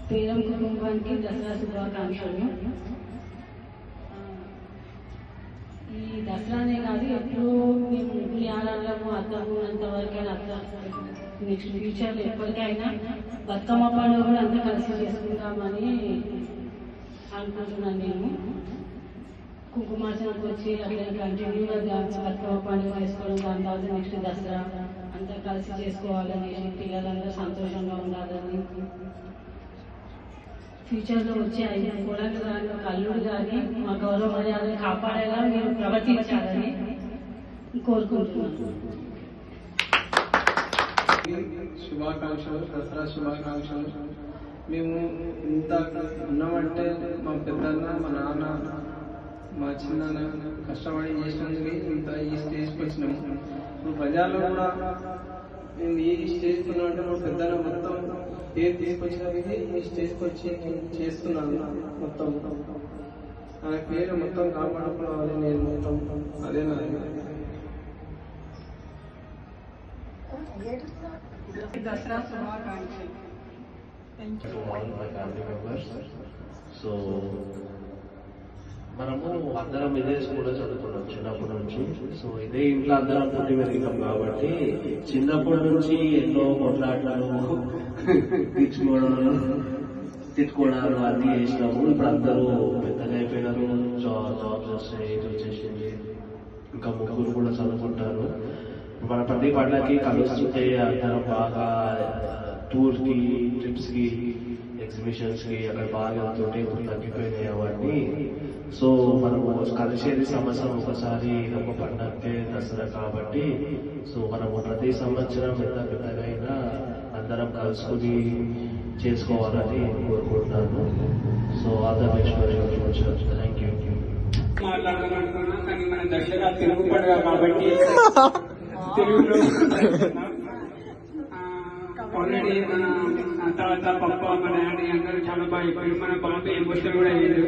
పేరం కుటుంబానికి దసరా శుభాకాంక్షలు. ఈ దసరానే కాదు, ఎప్పుడూ మేము జ్ఞానాలను అర్థమైనంత వరకైనా నెక్స్ట్ ఫ్యూచర్లో ఎప్పటికైనా బతుకమ్మ పండుగ కూడా అంతా కలిసి చేసుకుంటామని అనుకుంటున్నాను. నేను కుంకుమార్చనకు వచ్చి అట్లా కంటిన్యూగా బతుకమ్మ పండుగ చేసుకోవడం, దాని తర్వాత నెక్స్ట్ దసరా అంతా కలిసి చేసుకోవాలని, పిల్లలందరూ సంతోషంగా ఉండాలని, ఫ్యూచర్లో వచ్చే 5 కోడళ్ళు కానీ ఒక అల్లుడు కానీ మా గౌరవ మర్యాదలు కాపాడేలా మీరు ప్రవర్తించాలని కోరుకుంటున్నాను. శుభాకాంక్షలు, దసరా శుభాకాంక్షలు. మేము ఇంత ఉన్నామంటే మా పెద్దన్న, మా నాన్న, మా చిన్న కష్టపడి చేసినందుకు ఇంత ఈ స్టేజ్కి వచ్చినాము. ఇప్పుడు ప్రజల్లో కూడా నేను ఈ స్టేజ్కి ఉన్నా అంటే మా పెద్దన్న మొత్తం పేరు తీసుకొచ్చినది ఈ స్టేజ్కి వచ్చి చేస్తున్నాను. మొత్తం ఆ పేరు మొత్తం కాపాడుకోవాలి. నేను మొత్తం అదే నా దసరా శుభాకాంక్షలు. సో మనము అందరం ఇదే స్కూల్లో చదువుకున్నాం చిన్నప్పటి నుంచి. సో ఇదే ఇంట్లో అందరం పుట్టి పెరిగినాం కాబట్టి చిన్నప్పటి నుంచి ఎన్నో కొట్లాటలు, తిట్టుకోవడాలు అన్నీ చేసినాము. ఇప్పుడు అందరూ పెద్దగా అయిపోయినారు, జాబ్స్ వస్తాయి, ఏజ్ వచ్చేసింది, ఇంకా ముగ్గురు కూడా చదువుకుంటారు. మన ప్రతి పండుగకి కలుస్తుంటే అందరం బాగా టూర్కి, ట్రిప్స్కి, ఎగ్జిబిషన్స్కి అక్కడ బాగా వెళ్తుంటే ఇప్పుడు తగ్గిపోయినాయి అవన్నీ. సో మనము కలిసేది సంవత్సరం ఒకసారి ఒక పండగకే దసరా కాబట్టి, సో మనము ప్రతి సంవత్సరం ఎంత పెద్దగా అయినా అందరం కలుసుకుని చేసుకోవాలని కోరుకుంటున్నాను. So all the best for your future. Thank you. మాట్లాడాలనుకున్నా కానీ మన దసరా తెలుగు పండుగ కాబట్టి తెలుగులో ఆల్రెడీ మన తాత, పప్ప, మన డాడీ అందరూ చాలా బాగా అయిపోయారు. మన బాబు ఎమోషనల్ కూడా అయ్యారు.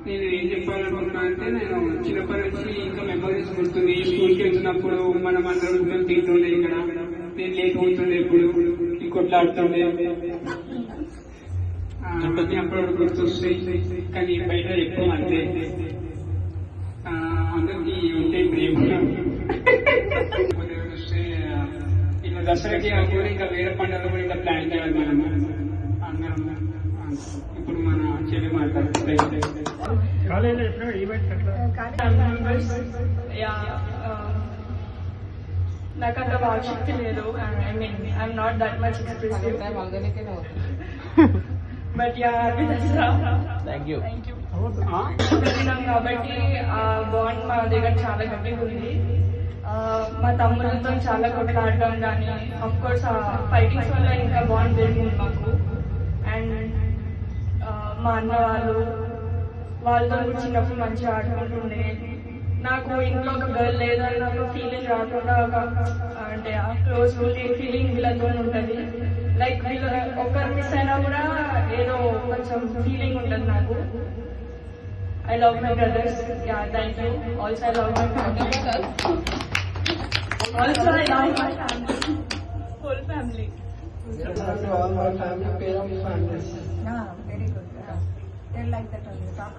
నేను ఏం చెప్పాలనుకున్నా అంటే, నేను చిన్నప్పటి నుంచి ఇంకా మెమరీస్ గుర్తుంది. స్కూల్కి వెళ్తున్నప్పుడు మనం అందరం గుడ్డలు తింటుండే, ఇక్కడ నేను లేకపోతుండే, ఎప్పుడు ఈ కొట్లాడుతుండే, అప్పుడప్పుడు గుర్తొస్తాయి. కానీ బయట ఎక్కువ అంతే అందరికి ఉంటే ప్రేమ వస్తే ఇలా దసరాకి కూడా ఇంకా వేరే పండుగలు కూడా ఇంకా ప్లాన్ చేయాలి మనము అందరం. ఇప్పుడు మన చెల్లి మాట్లాడుతుంది. నాకు అంత ఆసక్తి లేదు. I mean I'm not that much expressive, but yeah happy Dasara. Thank you. వెళ్ళినాం కాబట్టి ఆ బాండ్ మా దగ్గర చాలా గట్టిగా ఉంది. మా తమ్ముళ్ళతో చాలా కొట్లాడటం కానీ, అఫ్ కోర్స్ ఫైటింగ్స్ వల్ల ఇంకా బాండ్ పెరిగింది మాకు. అండ్ మా అన్న వాళ్ళతో చిన్నప్పుడు మంచిగా ఆడుకుంటుండే. నాకు ఇంట్లో ఒక గర్ల్ లేదన్న ఒక ఫీలింగ్ రాకుండా, అంటే ఆ క్లోజ్ ఫీలింగ్ వీళ్ళతో ఉంటుంది. లైక్ వీళ్ళు ఒకరు మిస్ అయినా కూడా ఏదో కొంచెం ఫీలింగ్ ఉంటుంది నాకు. I love my brothers. Yeah, thank you. Also, I love my family. Also, I love my family. Whole family. all my family, parents, families. Very good. They like that only. Talk.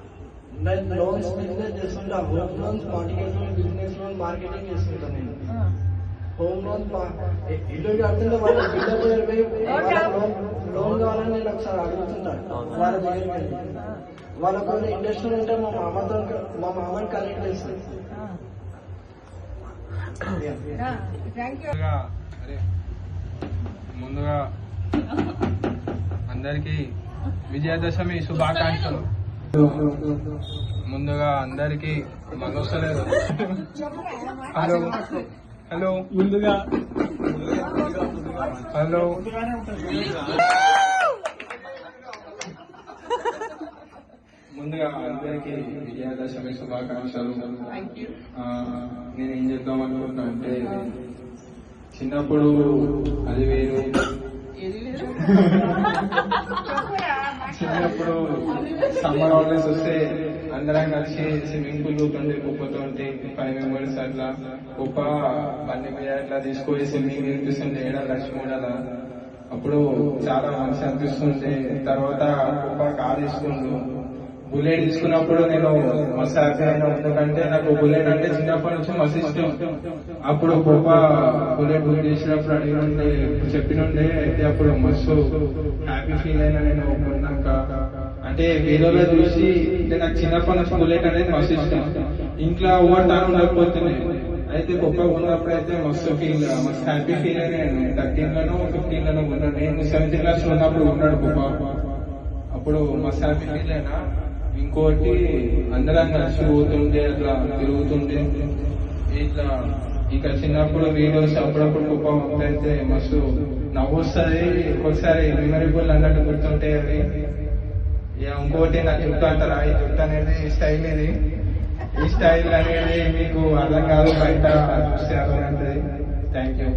నేను loans business చేస్తుంటా. Home loans, market loan, business loan, marketing చేస్తుంటా. నేను home loan ఇల్లు కడుతుంటే వాళ్ళు loan కావాలని నేను ఒకసారి అడుగుతుంటాను. వాళ్ళ దగ్గరికి వాళ్ళకు ఇంట్రెస్ట్ ఉంటే మా మామని కనెక్ట్ చేస్తాను. ముందుగా అందరికీ విజయదశమి శుభాకాంక్షలు. ముందుగా అందరికీ మనోసలేదు. హలో హలో ముందుగా హలో ముందుగా అందరికీ విజయదశమి శుభాకాంక్షలు. నేనేం చెప్దాం అనుకుంటున్నా అంటే, చిన్నప్పుడు అది వేరు. చిన్నప్పుడు సమ్మర్ హాలిడేస్ వస్తే అందరం కలిసి స్విమ్మింగ్ పూల్ పోతుండే, కుప్పతోటి 5 మెంబర్స్ అట్లా కుప్ప బండి మీద అట్లా తీసుకొని స్విమ్మింగ్ నేర్పిస్తుండే. 7 లక్ష 3 అప్పుడు చాలా మంచి అనిపిస్తుంది. తర్వాత గొప్ప కార్ తీసుకుంటూ బుల్లెట్ తీసుకున్నప్పుడు నేను మస్తు హ్యాపీ అయినా, ఎందుకంటే నాకు బుల్లెట్ అంటే చిన్నప్పటి నుంచి మస్తు ఇష్టం. అప్పుడు గొప్ప బుల్లెట్ బుక్ చేసినప్పుడు అడిగినుండే చెప్పినుండే, అయితే అప్పుడు మస్తు హ్యాపీ ఫీల్ అయినా నేను కొన్నాక. అంటే వీడియోలో చూసి అంటే నాకు చిన్నప్పటి నుంచి బుల్లెట్ అనేది మస్తు ఇష్టం. ఇంట్లో ఓవర్ తాను ఉండకపోతున్నాయి, అయితే గొప్ప ఉన్నప్పుడు అయితే మస్తు హ్యాపీ ఫీల్ అయినా. నేను 13 లోనో 15 లోనో ఉన్నాను, నేను 7th క్లాస్ లో ఉన్నప్పుడు ఉన్నాడు గొప్ప. అప్పుడు మస్తు హ్యాపీ ఫీల్ అయినా. ఇంకోటి అందరం కలిసి పోతుండే, అట్లా తిరుగుతుండే ఇట్లా. ఇక చిన్నప్పుడు వీడియోస్ అప్పుడప్పుడు గొప్ప అయితే మస్తు నవ్వు వస్తుంది, ఒక్కొక్కసారి మెమరబుల్ అన్నట్టు గుర్తుంటాయి అవి. ఇంకోటి నా జుట్టు అంటారా, ఈ జుట్టు అనేది స్టైల్ ఇది. ఈ స్టైల్ అనేది మీకు అర్థం కాదు, బయట చూస్తే అర్థం అవుతుంది. Thank you.